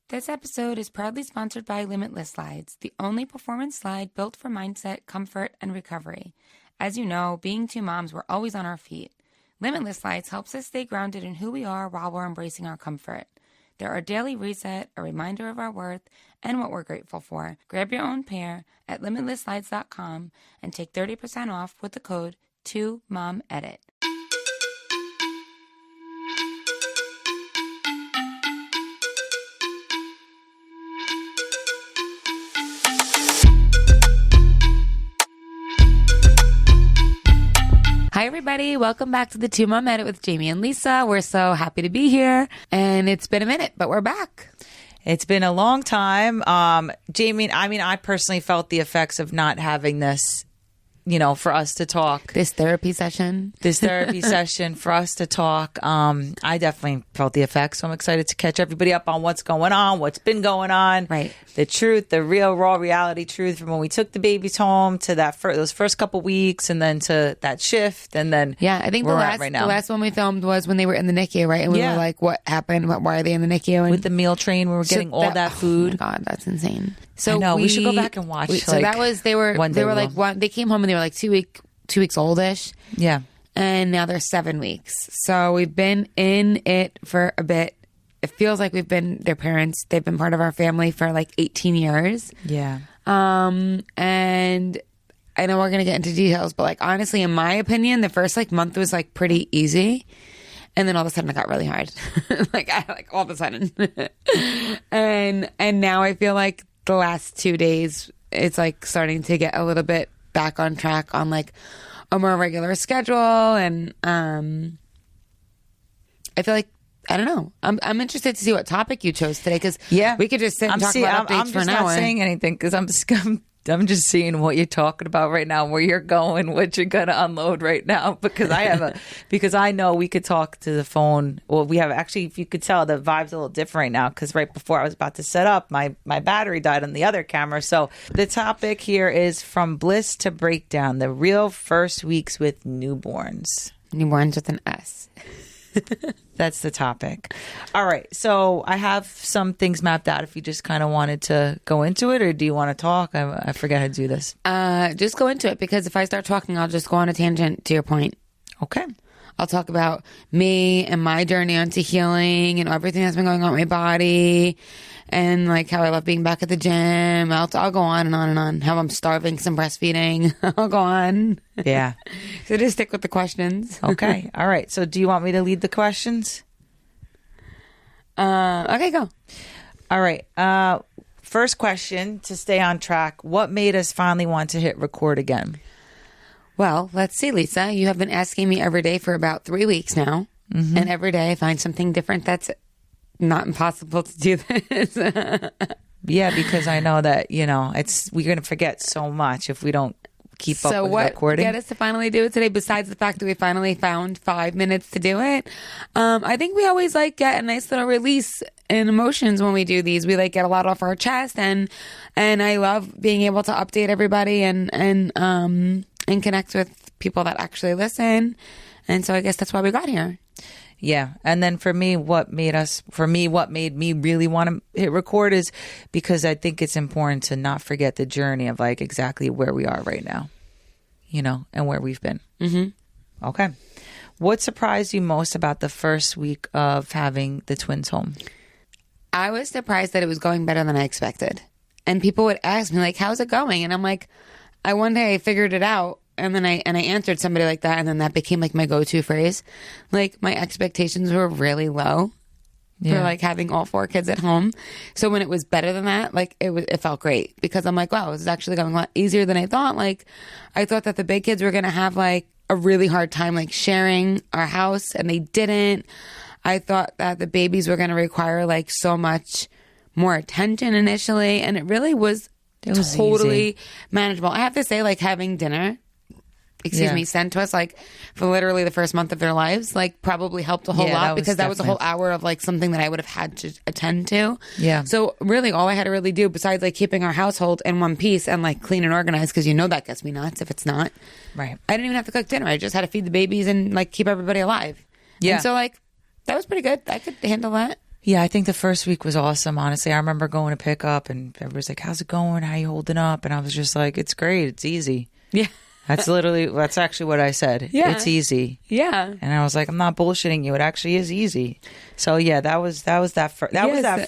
This episode is proudly sponsored by Limitless Slides, the only performance slide built for mindset, comfort, and recovery. As you know, being two moms, we're always on our feet. Limitless Slides helps us stay grounded in who we are while we're embracing our comfort. They're our daily reset, a reminder of our worth, and what we're grateful for. Grab your own pair at limitlessslides.com and take 30% off with the code 2MOMEDIT. Hi, everybody. Welcome back to the 2 Mom Edit with Jamie and Lisa. We're so happy to be here. And it's been a minute, but we're back. It's been a long time. Jamie, I personally felt the effects of not having this, for us to talk. This therapy session For us to talk. I definitely felt the effects. So I'm excited to catch everybody up on what's going on, what's been going on. Right. The truth, the real, raw reality truth from when we took the babies home to that those first couple weeks and then to that shift. And then I think the last one we filmed was when they were in the NICU, right? And we were like, what happened? Why are they in the NICU? And with the meal train, we were getting all that food. Oh my God, that's insane. So I know, we should go back and watch. So that was, they came home and they were like 2 weeks oldish. Yeah. And now they're 7 weeks. So we've been in it for a bit. It feels like we've been their parents. They've been part of our family for like 18 years. Yeah. And I know we're going to get into details, but like, honestly, in my opinion, the first like month was like pretty easy. And then all of a sudden it got really hard. all of a sudden. and now I feel like the last 2 days, it's like starting to get a little bit back on track on like a more regular schedule. And I feel like, I don't know. I'm interested to see what topic you chose today, because we could just sit and talk about updates for an hour. I'm just not saying anything because I'm just seeing what you're talking about right now, where you're going, what you're going to unload right now. Because because I know we could talk to the phone. Well, we have actually, if you could tell, the vibe's a little different right now. Because right before I was about to set up, my battery died on the other camera. So the topic here is from bliss to breakdown: the real first weeks with newborns. Newborns with an S. That's the topic. All right. So I have some things mapped out if you just kind of wanted to go into it, or do you want to talk? I forget how to do this. Just go into it, because if I start talking, I'll just go on a tangent to your point. Okay. I'll talk about me and my journey onto healing and everything that's been going on with my body, and like how I love being back at the gym. I'll go on and on and on. How I'm starving some breastfeeding. I'll go on. Yeah. So just stick with the questions. Okay. All right. So do you want me to lead the questions? Okay, go. All right. First question, to stay on track: what made us finally want to hit record again? Well, let's see, Lisa. You have been asking me every day for about 3 weeks now. Mm-hmm. And every day I find something different that's not impossible to do this. Yeah, because I know that, we're going to forget so much if we don't keep up with recording. So what get us to finally do it today, besides the fact that we finally found 5 minutes to do it? I think we always get a nice little release in emotions when we do these. We get a lot off our chest, and I love being able to update everybody and connect with people that actually listen. And so I guess that's why we got here. Yeah. And then for me, what made me really want to hit record is because I think it's important to not forget the journey of exactly where we are right now, and where we've been. Mm-hmm. Okay. What surprised you most about the first week of having the twins home? I was surprised that it was going better than I expected. And people would ask me how's it going? And I'm one day I figured it out, and then I answered somebody like that, and then that became my go-to phrase. My expectations were really low for having all 4 kids at home. So when it was better than that, it felt great, because I'm wow, this is actually going a lot easier than I thought. I thought that the big kids were going to have a really hard time sharing our house, and they didn't. I thought that the babies were going to require so much more attention initially, and it really was totally easy. Manageable. I have to say, having dinner, sent to us, for literally the first month of their lives, probably helped a whole lot, because that was a whole hour of something that I would have had to attend to. Yeah. So really all I had to really do, besides keeping our household in one piece and clean and organized, because that gets me nuts if it's not. Right. I didn't even have to cook dinner. I just had to feed the babies and keep everybody alive. Yeah. And so that was pretty good. I could handle that. Yeah, I think the first week was awesome, honestly. I remember going to pick up and everybody's like, how's it going? How you holding up? And I was just like, it's great. It's easy. Yeah. That's actually what I said. Yeah. It's easy. Yeah. And I was like, I'm not bullshitting you. It actually is easy. So yeah, that was that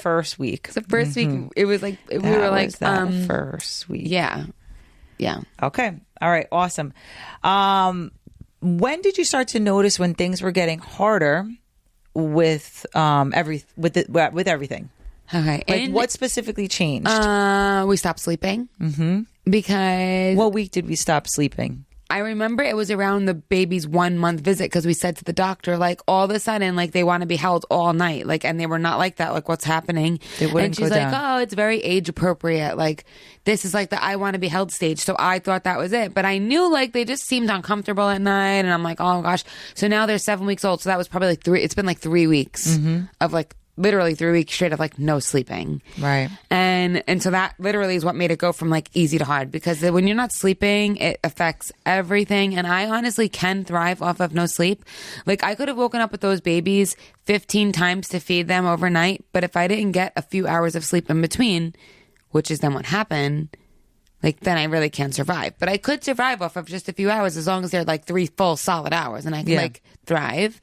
first week. The first week, it was like, we were like, first week. yeah. Yeah. Okay. All right. Awesome. When did you start to notice when things were getting harder with everything? Okay. Like what specifically changed? We stopped sleeping. Mm-hmm. Because what week did we stop sleeping? I remember it was around the baby's 1 month visit because we said to the doctor, like, all of a sudden, like, they want to be held all night. Like, and they were not like that. Like, what's happening? They wouldn't and she's go like, down. oh, it's very age appropriate. Like, this is like the I want to be held stage. So I thought that was it. But I knew, like, they just seemed uncomfortable at night. And I'm like, oh gosh. So now they're 7 weeks old. So that was probably like it's been like 3 weeks of like, literally 3 weeks straight of like no sleeping. Right. And so that literally is what made it go from like easy to hard, because when you're not sleeping, it affects everything. And I honestly can thrive off of no sleep. Like, I could have woken up with those babies 15 times to feed them overnight, but if I didn't get a few hours of sleep in between, which is then what happened, like, then I really can't survive. But I could survive off of just a few hours as long as they're like 3 full solid hours, and I can like thrive.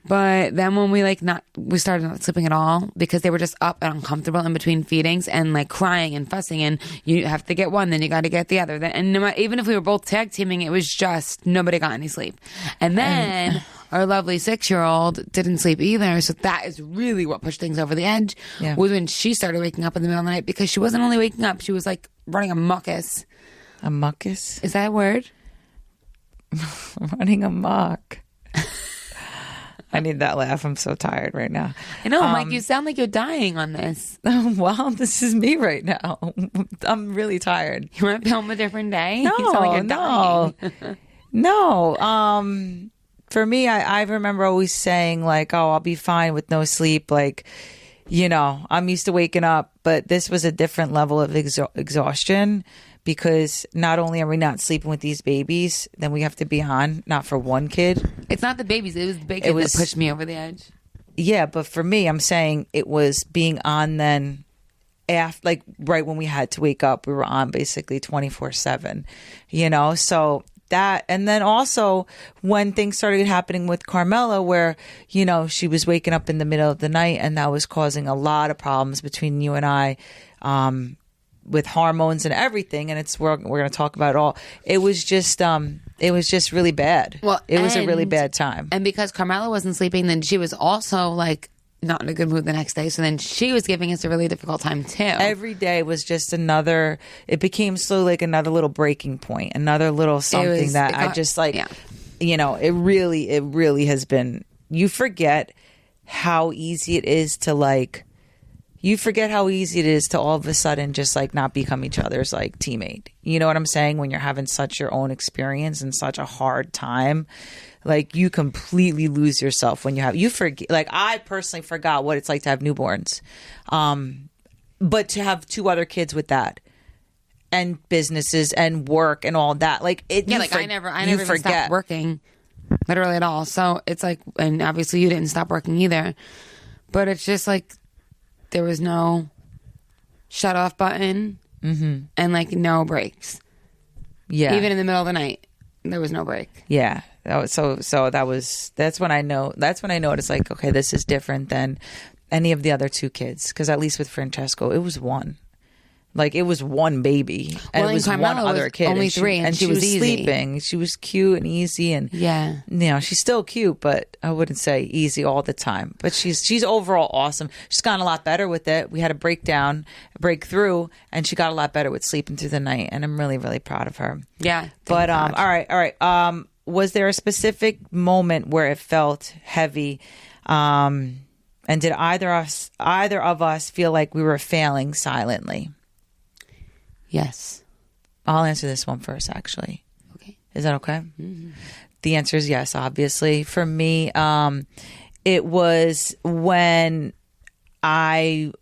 But then when we started not sleeping at all because they were just up and uncomfortable in between feedings and like crying and fussing, and you have to get one, then you got to get the other. And even if we were both tag teaming, it was just nobody got any sleep. And then our lovely 6-year-old didn't sleep either. So that is really what pushed things over the edge, was when she started waking up in the middle of the night, because she wasn't only waking up, she was like running a muckus. A muckus? Is that a word? Running amok. I need that laugh. I'm so tired right now. I know, Mike, you sound like you're dying on this. Well, this is me right now. I'm really tired. You want to film a different day? No, You sound like you're dying. No. For me, I remember always saying like, oh, I'll be fine with no sleep. Like, you know, I'm used to waking up, but this was a different level of exhaustion. Because not only are we not sleeping with these babies, then we have to be on, not for one kid. It's not the babies. It was the big kid that pushed me over the edge. Yeah, but for me, I'm saying it was being on then after, like right when we had to wake up, we were on basically 24/7, you know? So that, and then also when things started happening with Carmela, where, you know, she was waking up in the middle of the night, and that was causing a lot of problems between you and I, with hormones and everything, and we're going to talk about it all. It was just really bad. Well, it was a really bad time. And because Carmela wasn't sleeping, then she was also like not in a good mood the next day. So then she was giving us a really difficult time too. Every day was just it became slowly like another little breaking point, another little something you know, it really has been, you forget how easy it is to all of a sudden just like not become each other's like teammate. You know what I'm saying? When you're having such your own experience and such a hard time, like you completely lose yourself when you forget. Like I personally forgot what it's like to have newborns, but to have 2 other kids with that, and businesses and work and all that, like it. Yeah, like I never even stopped working, literally at all. So it's like, and obviously you didn't stop working either, but it's just like, there was no shut off button and like no breaks. Yeah. Even in the middle of the night, there was no break. Yeah. That's when I noticed like, okay, this is different than any of the other 2 kids. Cause at least with Francesco, it was one. Like it was one baby, and it was Carmela one other kid. Only 3, and she was easy. Sleeping. She was cute and easy, and you know, she's still cute, but I wouldn't say easy all the time. But she's overall awesome. She's gotten a lot better with it. We had a breakthrough, and she got a lot better with sleeping through the night, and I'm really, really proud of her. Yeah. But all right. Was there a specific moment where it felt heavy? And did either of us feel like we were failing silently? Yes. I'll answer this one first, actually. Okay. Is that okay? Mm-hmm. The answer is yes, obviously. For me, it was when I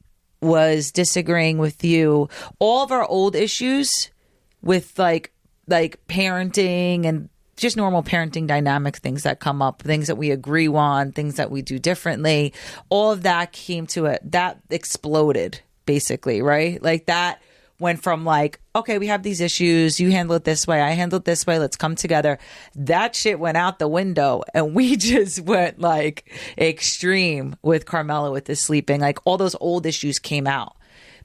was disagreeing with you. All of our old issues with like parenting and just normal parenting dynamics, things that come up, things that we agree on, things that we do differently. All of that came to it. That exploded, basically, right? Like that went from like, okay, we have these issues. You handle it this way. I handle it this way. Let's come together. That shit went out the window, and we just went like extreme with Carmela with the sleeping. Like all those old issues came out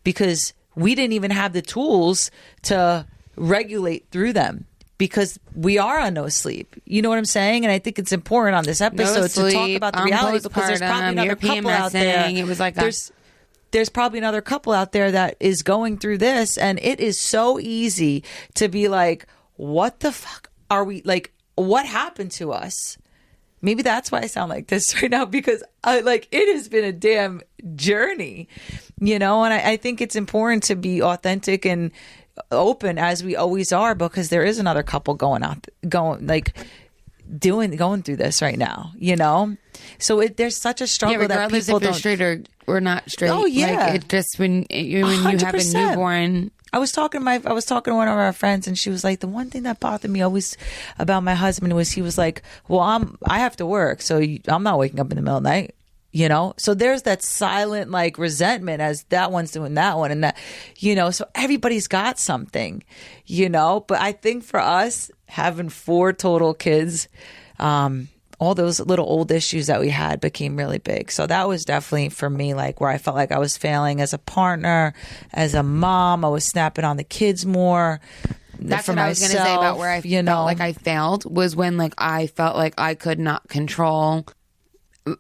because we didn't even have the tools to regulate through them because we are on no sleep. You know what I'm saying? And I think it's important on this episode to talk about the reality because there's probably another couple out there. It was like there's probably another couple out there that is going through this, and it is so easy to be like, what the fuck are we, like, what happened to us? Maybe that's why I sound like this right now, because it has been a damn journey, you know, and I think it's important to be authentic and open as we always are, because there is another couple going through this right now, you know? So there's such a struggle that people if you're straight or not straight. Oh yeah. Like it just when you have a newborn. I was talking to one of our friends, and she was like, the one thing that bothered me always about my husband was he was like, well, I have to work, so I'm not waking up in the middle of the night. You know, so there's that silent like resentment as that one's doing that one and that, you know, so everybody's got something, you know, but I think for us having 4 total kids, all those little old issues that we had became really big. So that was definitely for me, like where I felt like I was failing as a partner, as a mom. I was snapping on the kids more. That's what I was going to say about where I felt like I failed was when like I felt like I could not control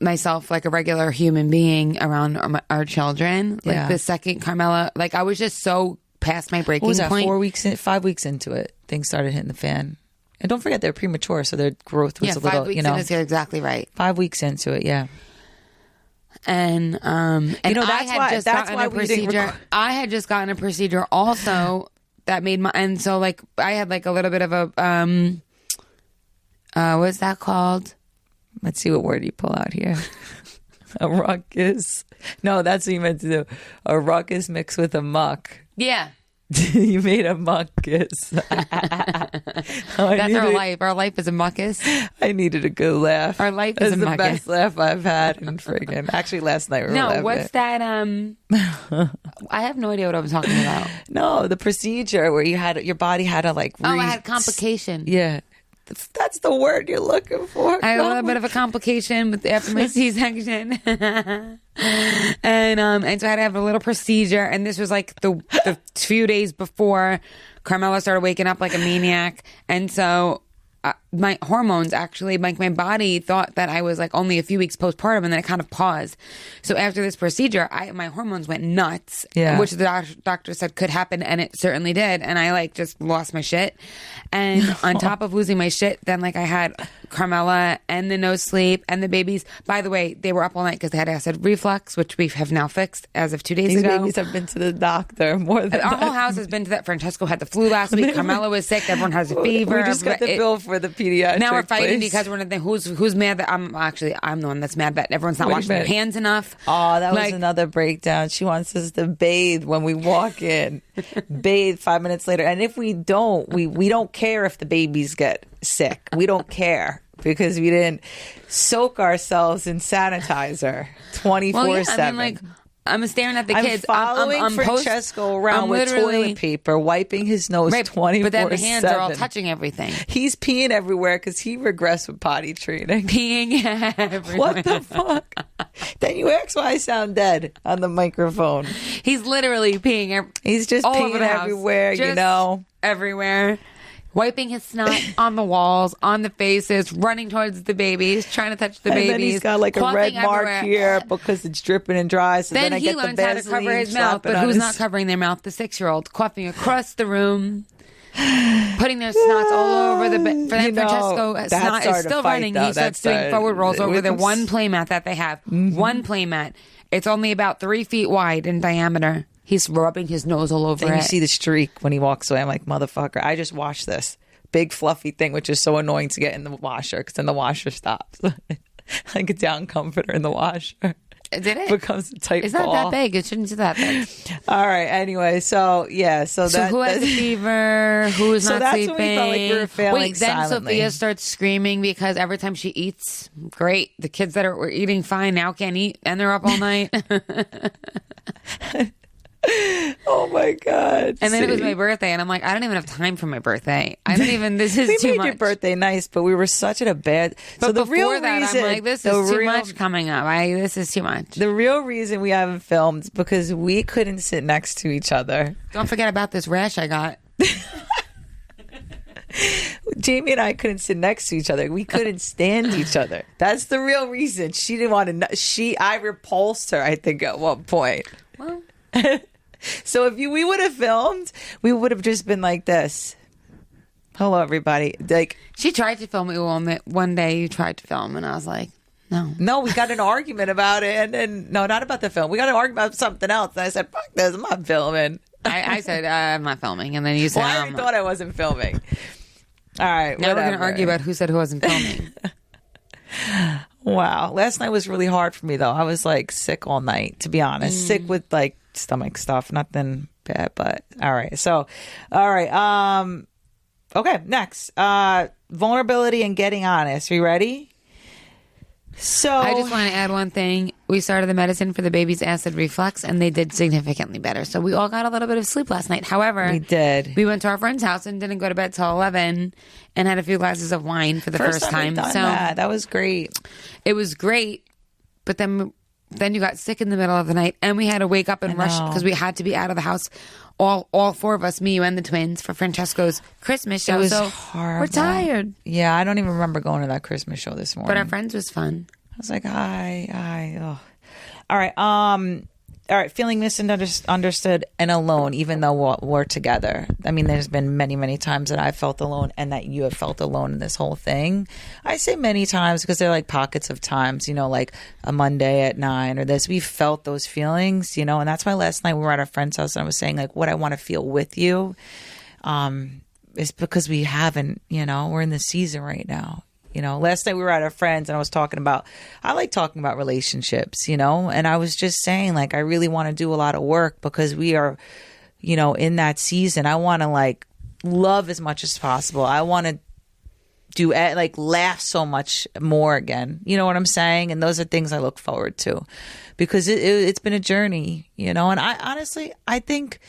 myself like a regular human being around our children. Like the second Carmela, like I was just so past my breaking point. What was that, 5 weeks into it, things started hitting the fan. And don't forget, they're premature, so their growth was a little, 5 weeks you know. You're exactly right. 5 weeks into it, yeah. And you know, that's why we didn't I had just gotten a procedure also that made my, and so like I had like a little bit of a what's that called? Let's see what word you pull out here. A ruckus. No, that's what you meant to do. A ruckus mixed with a muck. Yeah. You made a muckus. That's our life. Our life is a muckus. I needed a good laugh. Our life is a muckus. The best laugh I've had in friggin'. Actually, last night we were laughing. No, what's that? I have no idea what I was talking about. No, the procedure where your body had to like. I had complication. Yeah. That's the word you're looking for. I had a little bit of a complication after my C-section. and so I had to have a little procedure, and this was like the few days before Carmela started waking up like a maniac. And so my hormones actually, like my body thought that I was like only a few weeks postpartum, and then it kind of paused. So after this procedure, my hormones went nuts, which the doctor said could happen, and it certainly did. And I like just lost my shit. And on top of losing my shit, then like I had Carmela and the no sleep and the babies. By the way, they were up all night because they had acid reflux, which we have now fixed as of 2 days ago. These babies have been to the doctor more than our whole house has been to that. Francesco had the flu last week. Carmela was sick. Everyone has a fever. We just got the bill for the pediatric. Now we're fighting place. because we're going to think who's mad that I'm the one that's mad that everyone's not washing their hands enough. Oh, that was another breakdown. She wants us to bathe when we walk in. Bathe 5 minutes later. And if we don't, we don't care if the babies get sick. We don't care because we didn't soak ourselves in sanitizer 24/7. Well, yeah, I mean, like, I'm staring at the kids. I'm following Francesco around with toilet paper, wiping his nose 24/7. But then the hands are all touching everything. He's peeing everywhere because he regressed with potty training. Peeing everywhere. What the fuck? Then you ask why I sound dead on the microphone. He's literally peeing. He's just peeing everywhere, you know. Everywhere. Wiping his snot on the walls, on the faces, running towards the babies, trying to touch the babies. And then he's got like a red mark here because it's dripping and dry. So then I he get learns the how to cover his mouth, but who's not covering their mouth? The 6-year-old coughing across the room, putting their snots all over the bed. For then Francesco, snot is still running. He starts doing forward rolls over the one playmat that they have. Mm-hmm. One playmat. It's only about 3 feet wide in diameter. He's rubbing his nose all over it. And you see the streak when he walks away. I'm like, motherfucker, I just washed this big fluffy thing, which is so annoying to get in the washer because then the washer stops. Like a down comforter in the washer. Did it? becomes a tight It's ball. not that big. It shouldn't be that big. All right. Anyway, so yeah, so Who has a fever? Who is So not that's sleeping? when we felt like we were failing Wait, then silently. Sophia starts screaming because every time she eats, great. The kids that were eating fine now can't eat, and they're up all night. Oh my god! And then it was See? my birthday, and I'm like, I don't even have time for my birthday. I don't even. This is We too made much. your birthday nice, but we were such in a bad. But so the before real that, reason, I'm like, this is too much coming up. This is too much. The real reason we haven't filmed is because we couldn't sit next to each other. Don't forget about this rash I got. Jamie and I couldn't sit next to each other. We couldn't stand each other. That's the real reason. She didn't want to. I repulsed her. I think at one point. Well, So if we would have filmed, we would have just been like this. Hello, everybody. Like, she tried to film it one day. You tried to film, and I was like, no. no, we got an argument about it, and then no, not about the film. We got an argument about something else. And I said, "Fuck this, I'm not filming." I said I'm not filming, and then you said, Well, I already thought I wasn't filming. All right, now we're whatever. going to argue about who said who wasn't filming. Wow, last night was really hard for me though. I was like sick all night, to be honest. Sick with like stomach stuff, nothing bad, but all right. So, all right. Okay, next. Vulnerability and getting honest. Are you ready? So I just want to add one thing. We started the medicine for the baby's acid reflux, and they did significantly better. So we all got a little bit of sleep last night. However, we did. We went to our friend's house and didn't go to bed till 11, and had a few glasses of wine for the first time. we've done So that was great. it was great, but then you got sick in the middle of the night, and we had to wake up and rush know. because we had to be out of the house. All four of us, me, you, and the twins, for Francesco's Christmas show. It was so horrible. we're tired, Yeah, I don't even remember going to that Christmas show this morning. but our friends was fun. I was like, hi. Oh. All right. All right. Feeling misunderstood and alone, even though we're together. I mean, there's been many, many times that I felt alone and that you have felt alone in this whole thing. I say many times because they're like pockets of times, like a Monday at 9 or this. We felt those feelings, and that's why last night we were at a friend's house and I was saying like what I want to feel with you is because we haven't, we're in the season right now. Last night we were at our friends and I like talking about relationships, and I was just saying like, I really want to do a lot of work because we are, in that season. I want to like love as much as possible. I want to do like laugh so much more again. You know what I'm saying? And those are things I look forward to because it's been a journey, and I honestly, I think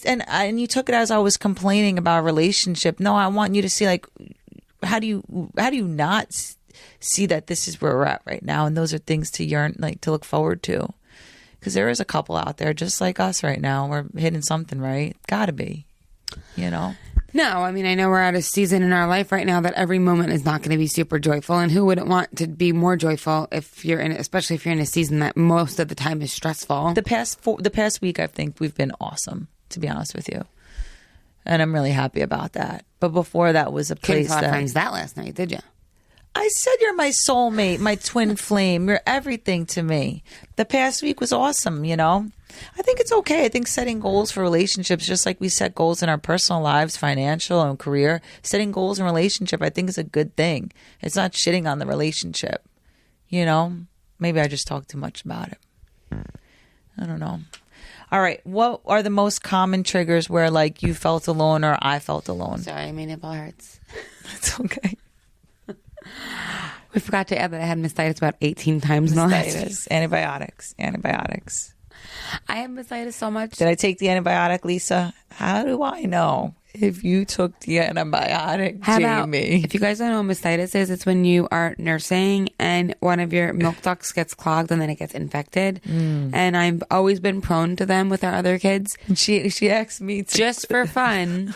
and you took it as I was complaining about a relationship. No, I want you to see like, how do you not see that this is where we're at right now? And those are things to to look forward to. Because there is a couple out there just like us right now. We're hitting something right. Gotta be, No, I mean, I know we're at a season in our life right now that every moment is not going to be super joyful. And who wouldn't want to be more joyful especially if you're in a season that most of the time is stressful? the past week, I think we've been awesome, to be honest with you. And I'm really happy about that. But before that was a Couldn't place tell our that friends that last night, did you? I said you're my soulmate, my twin flame. You're everything to me. The past week was awesome, I think it's okay. I think setting goals for relationships, just like we set goals in our personal lives, financial and career, setting goals in relationship, I think is a good thing. It's not shitting on the relationship. Maybe I just talk too much about it. I don't know. All right. What are the most common triggers where like you felt alone or I felt alone? Sorry, my nipple hurts. It's okay. We forgot to add that I had mastitis about 18 times in the last week. Mastitis. Antibiotics. I have mastitis so much. Did I take the antibiotic, Lisa? How do I know if you took the antibiotic, How about, Jamie? if you guys don't know what mastitis is, it's when you are nursing and one of your milk ducts gets clogged and then it gets infected. And I've always been prone to them with our other kids. She asked me to. Just for fun,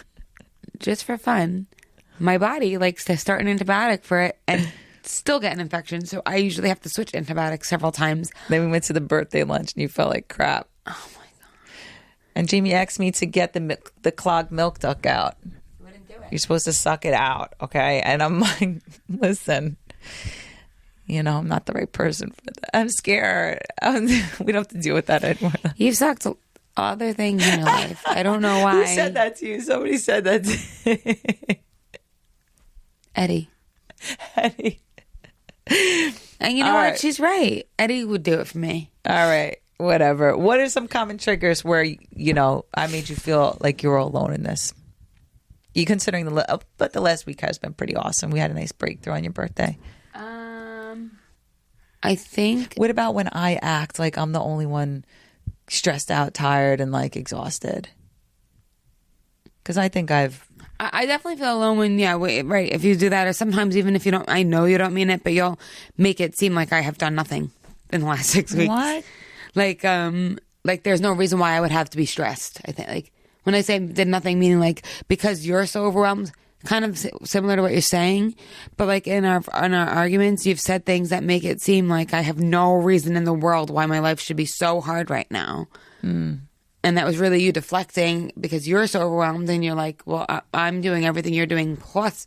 my body likes to start an antibiotic for it and still get an infection. So I usually have to switch antibiotics several times. Then we went to the birthday lunch and you felt like crap. Oh my God. And Jamie asked me to get the clogged milk duct out. You wouldn't do it. You're supposed to suck it out, okay? And I'm like, listen, I'm not the right person for that. I'm scared. We don't have to deal with that anymore. You've sucked other things in your life. I don't know why. Who said that to you? Somebody said that to Eddie. Eddie. And you know All what? right. She's right. Eddie would do it for me. All right. Whatever. What are some common triggers where, I made you feel like you were alone in this? You considering but the last week has been pretty awesome. We had a nice breakthrough on your birthday. I think. What about when I act like I'm the only one stressed out, tired, and like exhausted? Because I think I definitely feel alone when, right. If you do that, or sometimes even if you don't, I know you don't mean it, but you'll make it seem like I have done nothing in the last 6 weeks. What? Like there's no reason why I would have to be stressed. I think like when I say did nothing, meaning like because you're so overwhelmed, kind of similar to what you're saying, but like in our arguments, you've said things that make it seem like I have no reason in the world why my life should be so hard right now. And that was really you deflecting because you're so overwhelmed and you're like, well, I'm doing everything you're doing plus,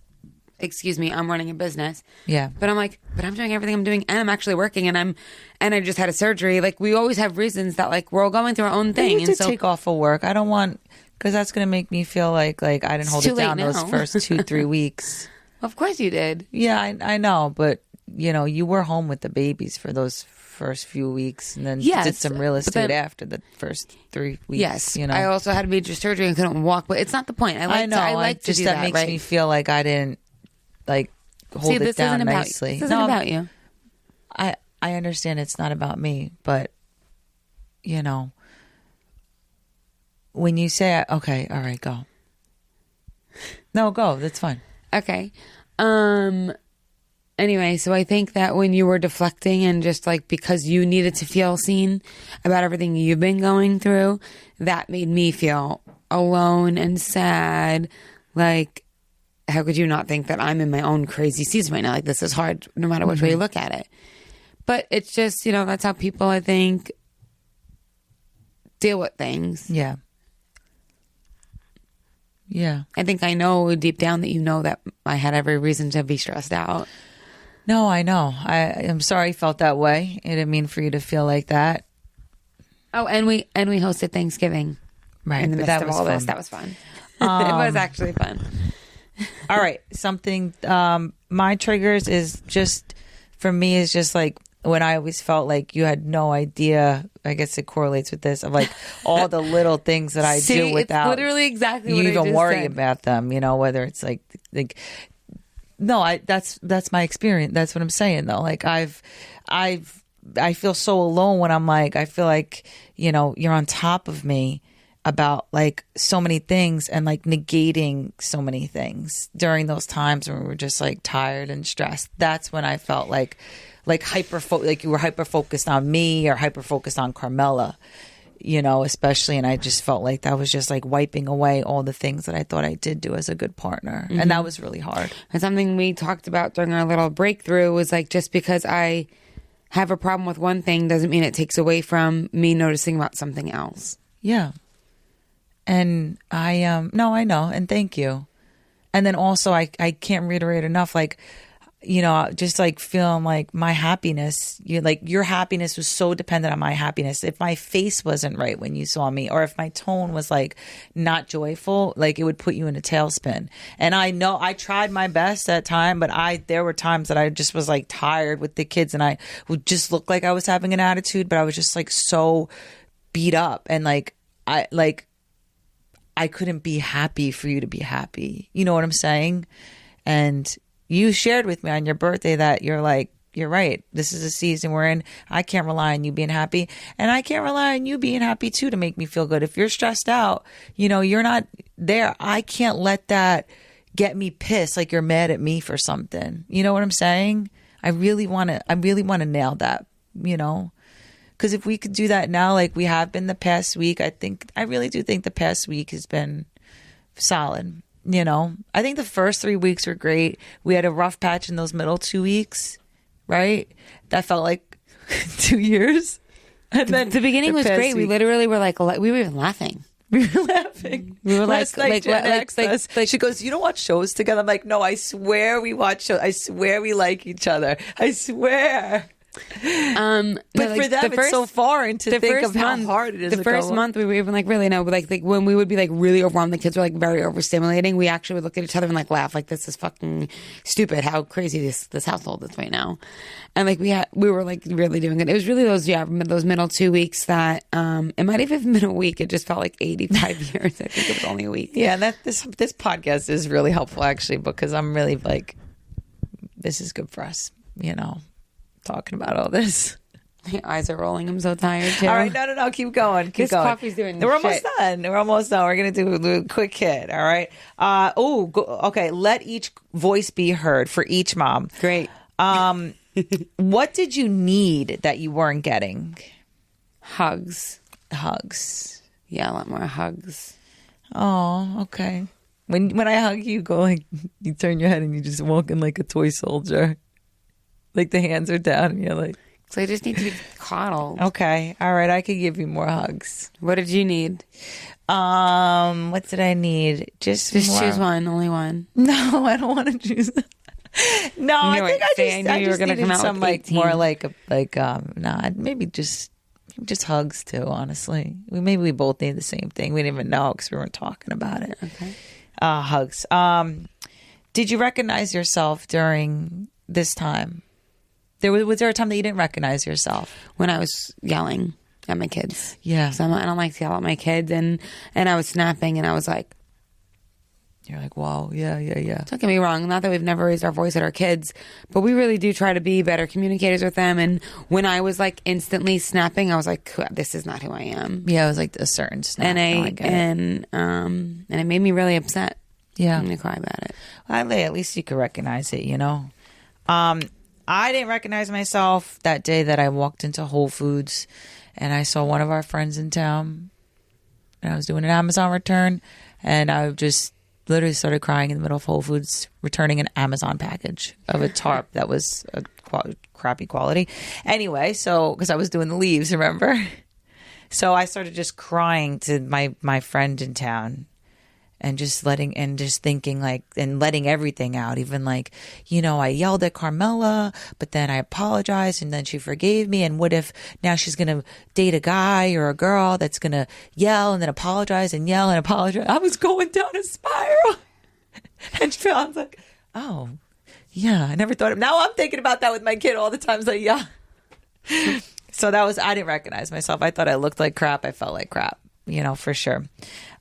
I'm running a business. Yeah. But I'm like, but I'm doing everything I'm doing and I'm actually working and I just had a surgery. Like we always have reasons that like we're all going through our own thing. You need to take off of work. I don't want, because that's going to make me feel like I didn't hold it down those first 2-3 weeks. Of course you did. Yeah, I know. But, you were home with the babies for those first few weeks and then did some real estate after the first 3 weeks. Yes. I also had major surgery and couldn't walk, but it's not the point. I like to do that. That makes me feel like I didn't hold it down nicely. This isn't about you. I understand it's not about me, but when you say, okay, all right, go. No, go. That's fine. Okay. Anyway, so I think that when you were deflecting and just like because you needed to feel seen about everything you've been going through, that made me feel alone and sad. Like, how could you not think that I'm in my own crazy season right now? Like, this is hard no matter which way you look at it. But it's just, that's how people, I think, deal with things. Yeah. Yeah. I think I know deep down that you know that I had every reason to be stressed out. No, I know. I'm sorry you felt that way. I didn't mean for you to feel like that. Oh, and we hosted Thanksgiving. Right. In the midst of all this. That was fun. It was actually fun. All right. Something, my triggers is just, for me, is just like when I always felt like you had no idea. I guess it correlates with this of like all the little things that I do without it's literally exactly what you I even just worry said. about them, whether it's like no, that's my experience. That's what I'm saying though. Like I feel so alone when I'm like, I feel like, you're on top of me about like so many things and like negating so many things during those times when we were just like tired and stressed. That's when I felt like you were hyper focused on me or hyper focused on Carmela, especially. And I just felt like that was just like wiping away all the things that I thought I did do as a good partner. And that was really hard. And something we talked about during our little breakthrough was like, just because I have a problem with one thing doesn't mean it takes away from me noticing about something else. Yeah. And I know. And thank you. And then also I can't reiterate enough, like, just like feeling like my happiness, your happiness was so dependent on my happiness. If my face wasn't right when you saw me, or if my tone was like not joyful, like it would put you in a tailspin. And I know I tried my best that time, but there were times that I just was like tired with the kids and I would just look like I was having an attitude, but I was just like so beat up and I couldn't be happy for you to be happy. You know what I'm saying? And you shared with me on your birthday that you're like, you're right. This is a season we're in. I can't rely on you being happy. And I can't rely on you being happy too to make me feel good. If you're stressed out, you're not there. I can't let that get me pissed like you're mad at me for something. You know what I'm saying? I really want to nail that, because if we could do that now, like we have been the past week, I really do think the past week has been solid. I think the first 3 weeks were great. We had a rough patch in those middle 2 weeks, right? That felt like 2 years. And then the beginning was great. We literally were like, we were even laughing. We were laughing. We were Last night, Jen asked us, she goes, "You don't watch shows together?" I'm like, "No, I swear we watch shows. I swear we like each other. I swear." But for them, it's so foreign to think of how hard it is. The first month, we were even like, really, no, but like when we would be like really overwhelmed, the kids were like very overstimulating. We actually would look at each other and like laugh, like this is fucking stupid. How crazy this household is right now. And like we were like really doing it. It was really those middle 2 weeks that it might have even been a week. It just felt like 85 years. I think it was only a week. Yeah, and this podcast is really helpful actually, because I'm really like, this is good for us, talking about all this. My eyes are rolling. I'm so tired too. All right, no, keep going. Keep this going. coffee's doing We're shit. almost done. We're gonna do a quick hit. All right. Okay. Let each voice be heard for each mom. Great. What did you need that you weren't getting? Hugs. Yeah, a lot more hugs. Oh, okay. When I hug you, go like, you turn your head and you just walk in like a toy soldier. Like the hands are down and you're like. So I just need to be coddled. Okay. All right. I could give you more hugs. What did you need? What did I need? Just more. Choose one, only one. No, I don't want to choose. No, I think I you were just gonna needed come out some with like 18. more maybe just hugs too. Honestly, we both need the same thing. We didn't even know because we weren't talking about it. Okay. Hugs. Did you recognize yourself during this time? Was there a time that you didn't recognize yourself? When I was yelling at my kids. Yeah. So I don't like to yell at my kids, and I was snapping, and I was like, you're like, wow, yeah. don't get me wrong, not that we've never raised our voice at our kids, but we really do try to be better communicators with them. And when I was like instantly snapping, I was like, this is not who I am. Yeah, it was like a certain snap. And it made me really upset. Yeah. I'm gonna cry about it. Well, at least you could recognize it, I didn't recognize myself that day that I walked into Whole Foods and I saw one of our friends in town and I was doing an Amazon return and I just literally started crying in the middle of Whole Foods returning an Amazon package of a tarp that was a crappy quality. Anyway, so because I was doing the leaves, remember? So I started just crying to my friend in town. And just thinking like, and letting everything out, even like, I yelled at Carmela, but then I apologized and then she forgave me. And what if now she's going to date a guy or a girl that's going to yell and then apologize and yell and apologize? I was going down a spiral. And I was like, oh, yeah, I never thought of, now I'm thinking about that with my kid all the times. Like, yeah. So I didn't recognize myself. I thought I looked like crap. I felt like crap, for sure.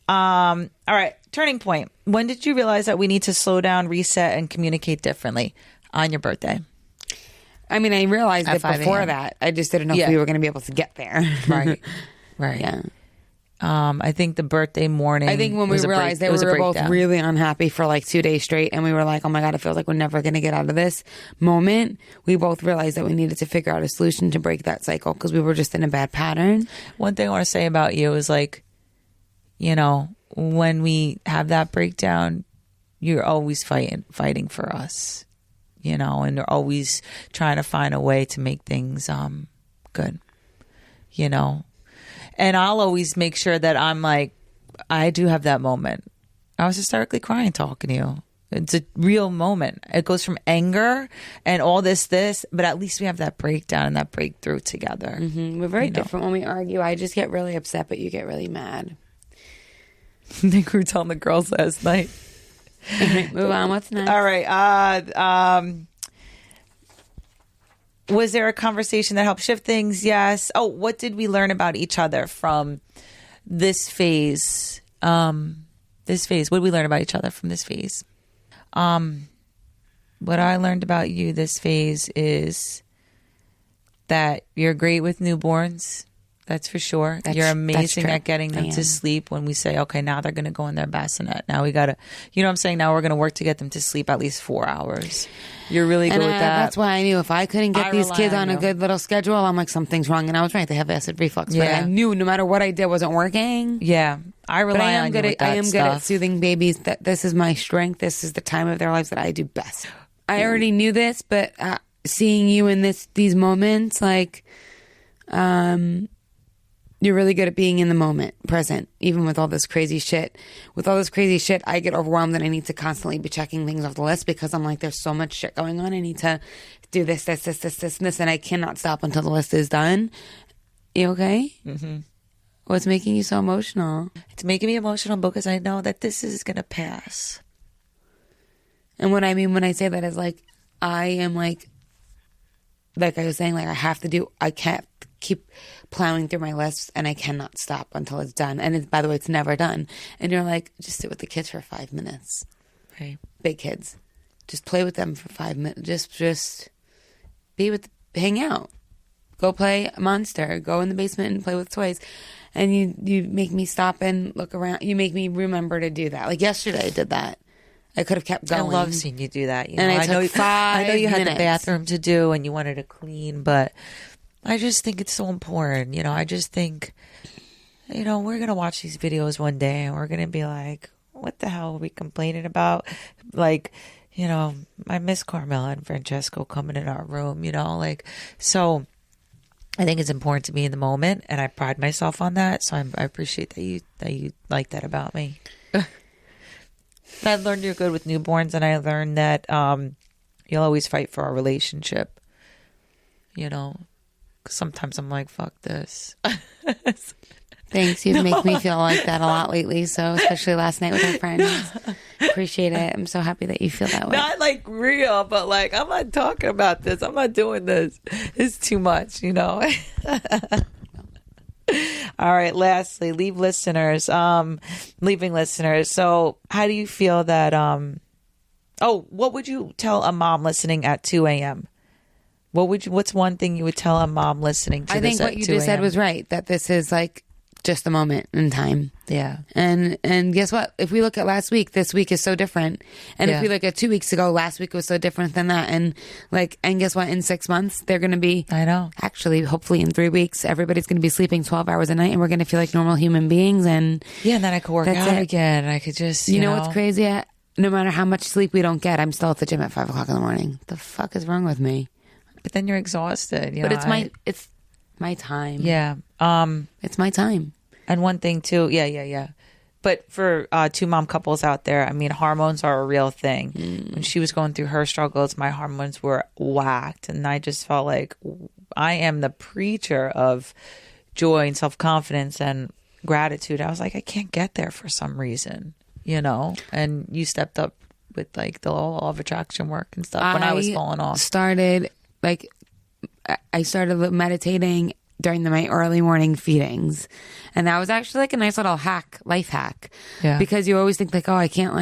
All right. Turning point. When did you realize that we need to slow down, reset, and communicate differently on your birthday? I mean, I realized At it 5 before a.m. that. I just didn't know if we were going to be able to get there. Right. Yeah. I think the birthday morning. I think when we realized that we were both really unhappy for like 2 days straight, and we were like, "Oh my god, it feels like we're never going to get out of this moment." We both realized that we needed to figure out a solution to break that cycle because we were just in a bad pattern. One thing I want to say about you is like, when we have that breakdown, you're always fighting for us, and you're always trying to find a way to make things good, and I'll always make sure that I'm like, I do have that moment. I was hysterically crying talking to you. It's a real moment. It goes from anger and all this, but at least we have that breakdown and that breakthrough together. Mm-hmm. We're very different when we argue. I just get really upset, but you get really mad. I think we were telling the girls last night. Move on. What's next? All right. Was there a conversation that helped shift things? Yes. Oh, what did we learn about each other from this phase? What did we learn about each other from this phase? What I learned about you this phase is that you're great with newborns. That's for sure. You're amazing at getting them to sleep when we say, okay, now they're going to go in their bassinet. Now we got to, what I'm saying? Now we're going to work to get them to sleep at least 4 hours. You're really good with that. That's why I knew if I couldn't get these kids on a good little schedule, I'm like, something's wrong. And I was right. They have acid reflux. But I knew no matter what I did wasn't working. Yeah. I rely on you with that I am stuff. good at soothing babies. That this is my strength. This is the time of their lives that I do best. I already knew this, but seeing you in these moments, like, you're really good at being in the moment, present, even with all this crazy shit. With all this crazy shit, I get overwhelmed and I need to constantly be checking things off the list because I'm like, there's so much shit going on. I need to do this, and this, and I cannot stop until the list is done. You okay? Mm-hmm. What's making you so emotional? It's making me emotional because I know that this is going to pass. And what I mean when I say that is like, I am like I was saying, like I can't keep plowing through my lists and I cannot stop until it's done. And by the way, it's never done. And you're like, just sit with the kids for 5 minutes. Right. Big kids. Just play with them for 5 minutes. Just be with, hang out. Go play Monster. Go in the basement and play with toys. And you make me stop and look around. You make me remember to do that. Like yesterday I did that. I could have kept going. I love seeing you do that. You and know, I know you had the bathroom to do and you wanted to clean, but I just think it's so important. You know, I just think, you know, we're going to watch these videos one day and we're going to be like, what the hell are we complaining about? Like, you know, I miss Carmela and Francesco coming in our room, you know, like, so I think it's important to be in the moment and I pride myself on that. So I appreciate that you like that about me. I learned you're good with newborns, and I learned that you'll always fight for our relationship. You know, 'cause sometimes I'm like, fuck this. Thanks. You make me feel like that a lot lately. So, especially last night with our friends. Appreciate it. I'm so happy that you feel that way. Not like real, but like, I'm not talking about this. I'm not doing this. It's too much, you know? All right. Lastly, leaving listeners. So how do you feel that, what would you tell a mom listening at 2 a.m.? What's one thing you would tell a mom listening to this at 2 a.m.? I think what you just said was right, that this is like just a moment in time. Yeah. And guess what? If we look at last week, this week is so different. And if we look at 2 weeks ago, last week was so different than that. And guess what? In 6 months, they're going to be, I know. Actually, hopefully in 3 weeks, everybody's going to be sleeping 12 hours a night and we're going to feel like normal human beings. And yeah, and then I could work out again. I could just, you know what's crazy? No matter how much sleep we don't get, I'm still at the gym at 5 o'clock in the morning. The fuck is wrong with me? But then you're exhausted. But it's my time. Yeah. It's my time. And one thing too, yeah. But for two mom couples out there, I mean, hormones are a real thing. When she was going through her struggles, my hormones were whacked. And I just felt like I am the preacher of joy and self-confidence and gratitude. I was like, I can't get there for some reason, you know? And you stepped up with like the law of attraction work and stuff when I was falling off. I started meditating during my early morning feedings. And that was actually like a nice little life hack. Yeah. Because you always think like, oh, I can't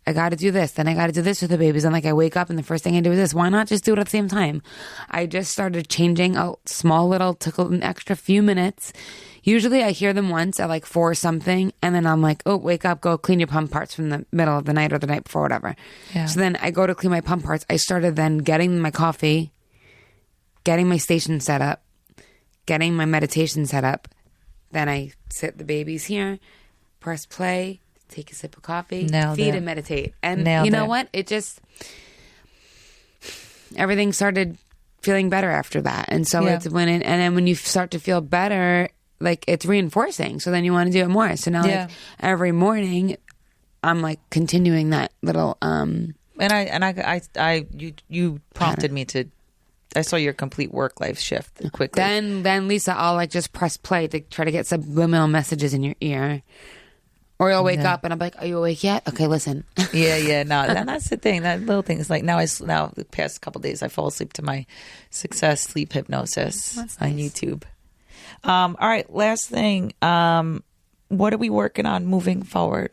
I got to do this. Then I got to do this with the babies. And I wake up and the first thing I do is this. Why not just do it at the same time? I just started changing a small little, took an extra few minutes. Usually I hear them once at 4 something. And then I'm like, oh, wake up, go clean your pump parts from the middle of the night or the night before, whatever. Yeah. So then I go to clean my pump parts. I started then getting my coffee, getting my station set up, getting my meditation set up. Then I sit the babies here, press play, take a sip of coffee, feed and meditate. And you know what? It just, everything started feeling better after that. And so it's and then when you start to feel better, it's reinforcing. So then you want to do it more. So now every morning I'm continuing that little, you prompted me to, I saw your complete work life shift quickly. Then Lisa, I'll just press play to try to get subliminal messages in your ear. Or you'll wake up and I'm like, are you awake yet? Okay, listen. Yeah. No, and that's the thing. That little thing is now the past couple of days I fall asleep to my Success Sleep Hypnosis on YouTube. All right, last thing. What are we working on moving forward?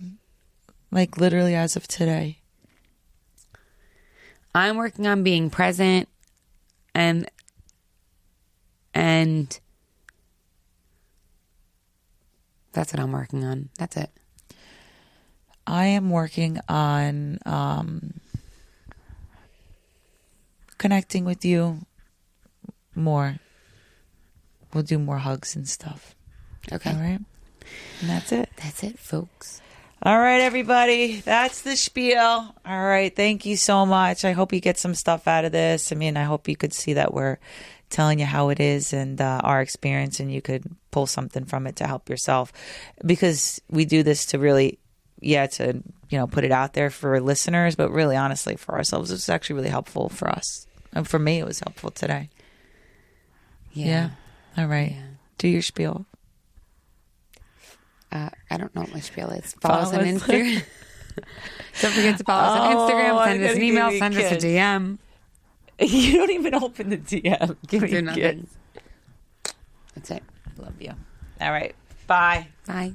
Literally as of today. I'm working on being present and that's what I'm working on. That's it. I am working on connecting with you more. We'll do more hugs and stuff. Okay. All right. And that's it. That's it, folks. All right, everybody. That's the spiel. All right. Thank you so much. I hope you get some stuff out of this. I mean, I hope you could see that we're telling you how it is and our experience, and you could pull something from it to help yourself, because we do this to really, to, put it out there for listeners, but really honestly for ourselves. It's actually really helpful for us. And for me, it was helpful today. Yeah. All right. Yeah. Do your spiel. I don't know what my spiel is. Follow us on Instagram. Don't forget to follow us on Instagram. Send us an email. Send us a DM. You don't even open the DM. Give me nothing. That's it. Love you. All right. Bye. Bye.